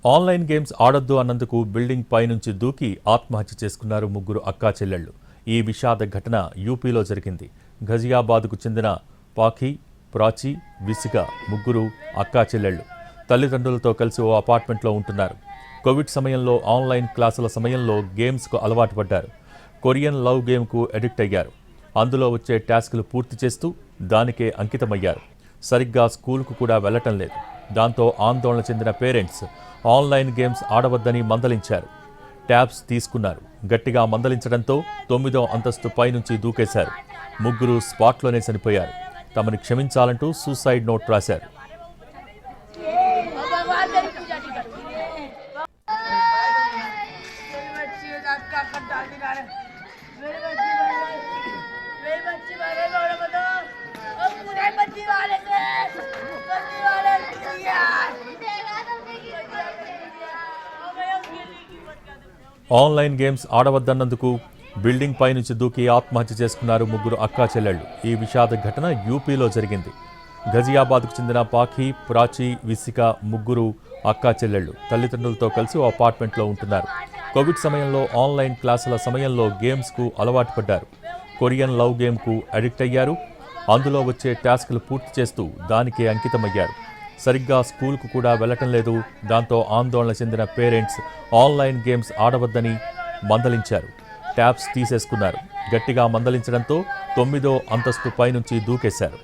Online games ఆడొద్దు అన్నందుకు building పై నుంచి దూకి ఆత్మహత్య చేసుకున్నారు ముగ్గురు అక్కా చెల్లెళ్లు. ఈ విషాద ఘటన యూపీలో జరిగింది. ఘజియాబాద్కు చెందిన పాఖీ, ప్రాచి, విసిక ముగ్గురు అక్కా చెల్లెళ్లు తల్లిదండ్రులతో కలిసి ఓ అపార్ట్మెంట్లో ఉంటున్నారు. కోవిడ్ సమయంలో ఆన్లైన్ క్లాసుల సమయంలో గేమ్స్కు అలవాటు పడ్డారు. కొరియన్ లవ్ గేమ్కు అడిక్ట్ అయ్యారు. అందులో వచ్చే టాస్క్లు పూర్తి చేస్తూ దానికే అంకితమయ్యారు. సరిగ్గా స్కూల్కు కూడా వెళ్లటం లేదు. దాంతో ఆందోళన చెందిన పేరెంట్స్ ఆన్లైన్ గేమ్స్ ఆడవద్దని మందలించారు. ట్యాబ్స్ తీసుకున్నారు. గట్టిగా మందలించడంతో 9వ అంతస్తు పైనుంచి దూకేశారు. ముగ్గురు స్పాట్లోనే చనిపోయారు. తమని క్షమించాలంటూ సూసైడ్ నోట్ రాశారు. ఆన్లైన్ గేమ్స్ ఆడవద్దన్నందుకు బిల్డింగ్ పై నుంచి దూకి ఆత్మహత్య చేసుకున్నారు ముగ్గురు అక్కా చెల్లెళ్లు. ఈ విషాద ఘటన యూపీలో జరిగింది. ఘజియాబాద్కు చెందిన పాఖీ, ప్రాచి, విసిక ముగ్గురు అక్కా చెల్లెళ్లు తల్లిదండ్రులతో కలిసి ఓ అపార్ట్మెంట్లో ఉంటున్నారు. కోవిడ్ సమయంలో ఆన్లైన్ క్లాసుల సమయంలో గేమ్స్కు అలవాటు పడ్డారు. కొరియన్ లవ్ గేమ్కు అడిక్ట్ అయ్యారు. అందులో వచ్చే టాస్క్లు పూర్తి చేస్తూ దానికే అంకితమయ్యారు. సరిగ్గా స్కూల్కు కూడా వెళ్లటం లేదు. దాంతో ఆందోళన చెందిన పేరెంట్స్ ఆన్లైన్ గేమ్స్ ఆడవద్దని మందలించారు. ట్యాబ్స్ తీసేసుకున్నారు. గట్టిగా మందలించడంతో 9వ అంతస్తు పైనుంచి దూకేశారు.